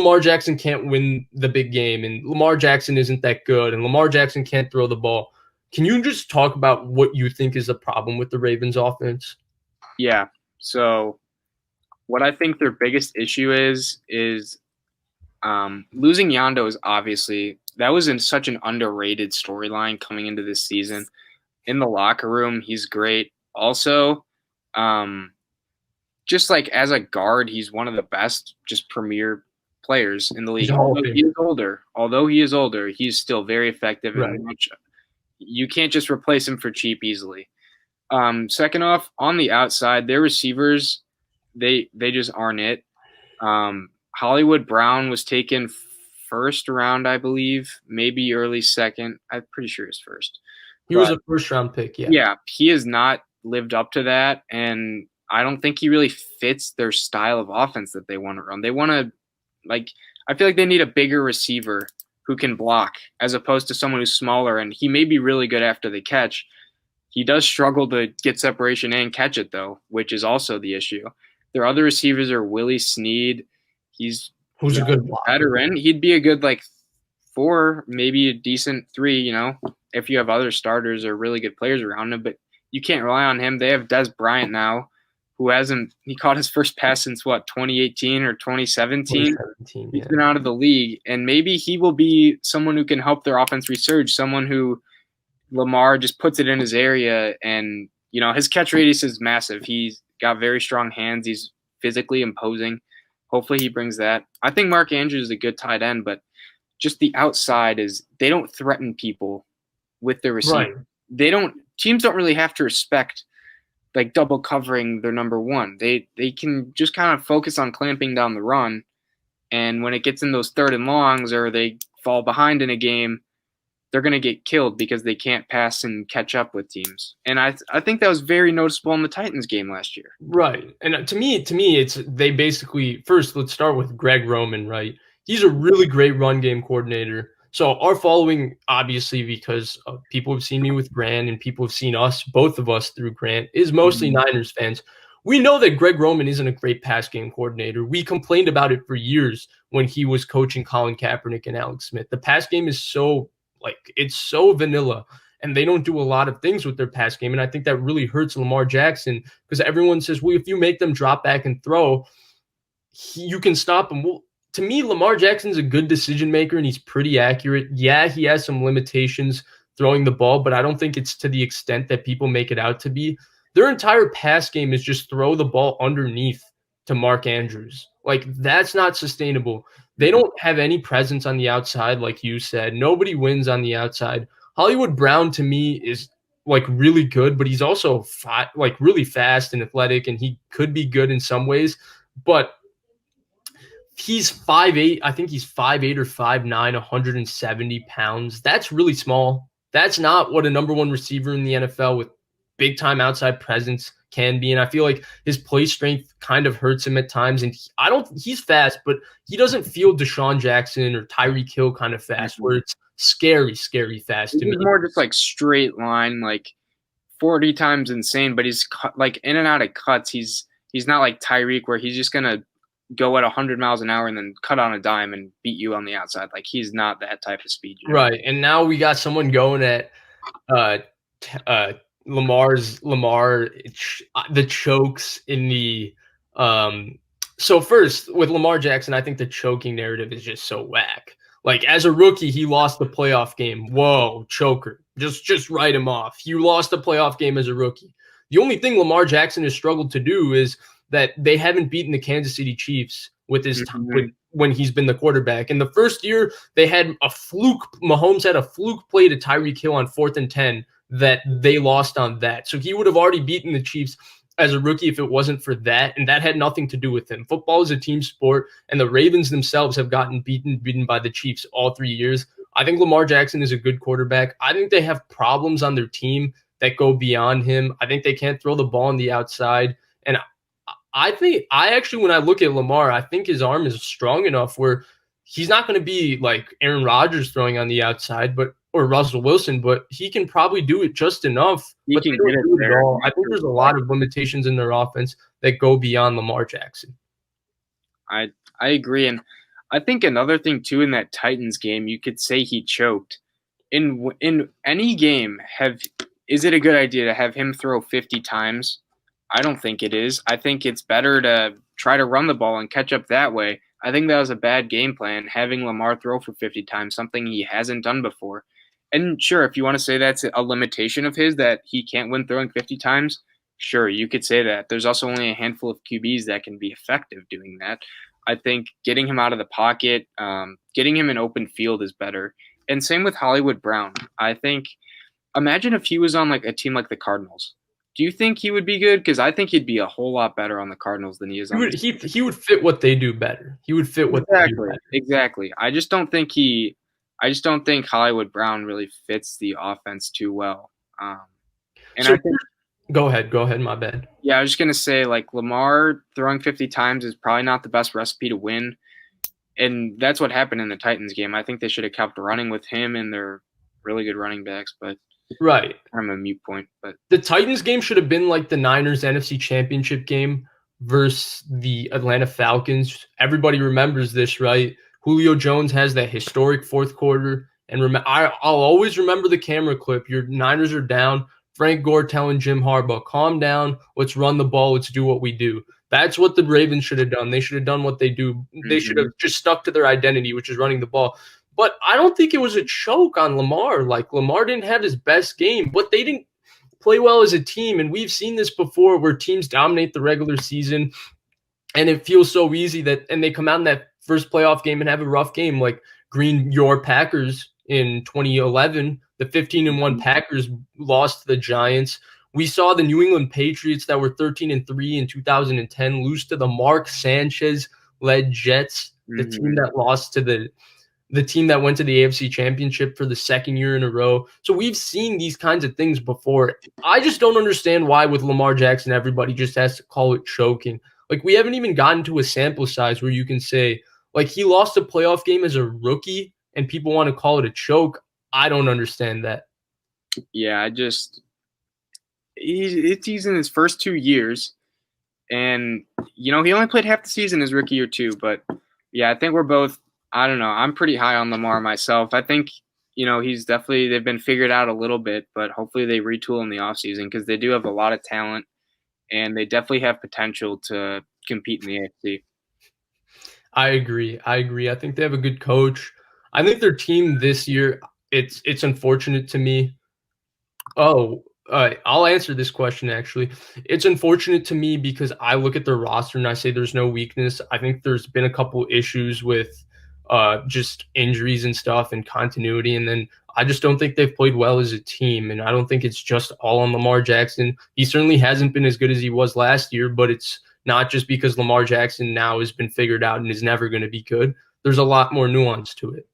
Lamar Jackson can't win the big game, and Lamar Jackson isn't that good, and Lamar Jackson can't throw the ball. Can you just talk about what you think is the problem with the Ravens offense? Yeah. So what I think their biggest issue is losing Yondo is obviously that was in such an underrated storyline coming into this season. In the locker room, he's great. Also, um, just like as a guard, he's one of the best, just premier players in the He's league. a Hall of Famer. Although he is older, he's still very effective Right. and much. You can't just replace him for cheap easily. Second off, on the outside, their receivers, they just aren't it. Hollywood Brown was taken first round, I believe, maybe early second. I'm pretty sure it's first. He was But a first-round pick, yeah. yeah, he has not lived up to that, and I don't think he really fits their style of offense that they want to run. They want to, like, I feel like they need a bigger receiver who can block as opposed to someone who's smaller, and he may be really good after the catch. He does struggle to get separation and catch it, though, which is also the issue. Their other receivers are Willie Snead. He's Who's a good blocker. veteran. He'd be a good, like, 4, maybe a decent 3, if you have other starters or really good players around him. But you can't rely on him. They have Des Bryant now, who he caught his first pass since, 2018 or 2017? 2017, He's been out of the league. And maybe he will be someone who can help their offense resurge, someone who Lamar just puts it in his area, and his catch radius is massive. He's got very strong hands. He's physically imposing. Hopefully he brings that. I think Mark Andrews is a good tight end, but just the outside is they don't threaten people with their receiver. Right. Teams don't really have to respect like double covering their number one. They can just kind of focus on clamping down the run, and when it gets in those third and longs or they fall behind in a game, they're going to get killed because they can't pass and catch up with teams. And I think that was very noticeable in the Titans game last year. Right. And to me, it's they basically, first, let's start with Greg Roman, right? He's a really great run game coordinator. So our following, obviously, because people have seen me with Grant and people have seen us, both of us through Grant, is mostly Niners fans. We know that Greg Roman isn't a great pass game coordinator. We complained about it for years when he was coaching Colin Kaepernick and Alex Smith. The pass game is it's so vanilla, and they don't do a lot of things with their pass game. And I think that really hurts Lamar Jackson because everyone says, well, if you make them drop back and throw, you can stop them. Well, to me, Lamar Jackson's a good decision maker, and he's pretty accurate. Yeah, he has some limitations throwing the ball, but I don't think it's to the extent that people make it out to be. Their entire pass game is just throw the ball underneath to Mark Andrews. Like, that's not sustainable. They don't have any presence on the outside, like you said. Nobody wins on the outside. Hollywood Brown, to me, is like really good, but he's also really fast and athletic, and he could be good in some ways. But he's 5'8". I think he's 5'8" or 5'9", 170 pounds. That's really small. That's not what a number one receiver in the NFL with big time outside presence can be. And I feel like his play strength kind of hurts him at times. And he's fast, but he doesn't feel Deshaun Jackson or Tyreek Hill kind of fast, where it's scary fast to me. He's more just like straight line, like 40 times insane, but he's like in and out of cuts. He's not like Tyreek where he's just going to go at 100 miles an hour and then cut on a dime and beat you on the outside. Like, he's not that type of speed. Right. And now we got someone going at Lamar, the chokes in the so first with Lamar Jackson, I think the choking narrative is just so whack. Like, as a rookie, he lost the playoff game. Whoa, choker. Just write him off. You lost the playoff game as a rookie. The only thing Lamar Jackson has struggled to do is that they haven't beaten the Kansas City Chiefs with his when he's been the quarterback. In the first year, they had a fluke. Mahomes had a fluke play to Tyreek Hill on 4th and 10 that they lost on that. So he would have already beaten the Chiefs as a rookie if it wasn't for that, and that had nothing to do with him. Football is a team sport, and the Ravens themselves have gotten beaten by the Chiefs all 3 years. I think Lamar Jackson is a good quarterback. I think they have problems on their team that go beyond him. I think they can't throw the ball on the outside, and when I look at Lamar, I think his arm is strong enough where he's not going to be like Aaron Rodgers throwing on the outside, or Russell Wilson, but he can probably do it just enough. But they don't do it at all. I think there's a lot of limitations in their offense that go beyond Lamar Jackson. I agree, and I think another thing too in that Titans game, you could say he choked. In any game, is it a good idea to have him throw 50 times? I don't think it is. I think it's better to try to run the ball and catch up that way. I think that was a bad game plan, having Lamar throw for 50 times, something he hasn't done before. And sure, if you want to say that's a limitation of his, that he can't win throwing 50 times, sure, you could say that. There's also only a handful of QBs that can be effective doing that. I think getting him out of the pocket, getting him in open field is better. And same with Hollywood Brown. I think, imagine if he was on like a team like the Cardinals. Do you think he would be good? Because I think he'd be a whole lot better on the Cardinals than he is on. He would fit what they do better. He would fit what they do better. Exactly. I just don't think Hollywood Brown really fits the offense too well. Go ahead. My bad. Yeah, I was just gonna say, like, Lamar throwing 50 times is probably not the best recipe to win, and that's what happened in the Titans game. I think they should have kept running with him and their really good running backs, but right, I'm a mute point. But the Titans game should have been like the Niners NFC Championship game versus the Atlanta Falcons. Everybody remembers this, right? Julio Jones has that historic fourth quarter, and I'll always remember the camera clip. Your Niners are down. Frank Gore telling Jim Harbaugh, calm down, let's run the ball, let's do what we do. That's what the Ravens should have done. They should have done what they do. They should have just stuck to their identity, which is running the ball. But I don't think it was a choke on Lamar. Like, Lamar didn't have his best game, but they didn't play well as a team. And we've seen this before where teams dominate the regular season and it feels so easy and they come out in that first playoff game and have a rough game, like your Packers in 2011. The 15-1 Packers lost to the Giants. We saw the New England Patriots that were 13-3 in 2010 lose to the Mark Sanchez-led Jets, the team that lost to the team that went to the AFC Championship for the second year in a row. So we've seen these kinds of things before. I just don't understand why with Lamar Jackson, everybody just has to call it choking. Like, we haven't even gotten to a sample size where you can say, like, he lost a playoff game as a rookie and people want to call it a choke. I don't understand that. Yeah, he's in his first 2 years, and he only played half the season his rookie year too. But yeah, I think we're both. I don't know. I'm pretty high on Lamar myself. I think they've been figured out a little bit, but hopefully they retool in the offseason because they do have a lot of talent, and they definitely have potential to compete in the AFC. I agree. I think they have a good coach. I think their team this year. It's unfortunate to me. I'll answer this question, actually. It's unfortunate to me because I look at their roster and I say there's no weakness. I think there's been a couple issues with just injuries and stuff and continuity. And then I just don't think they've played well as a team. And I don't think it's just all on Lamar Jackson. He certainly hasn't been as good as he was last year, but it's not just because Lamar Jackson now has been figured out and is never going to be good. There's a lot more nuance to it.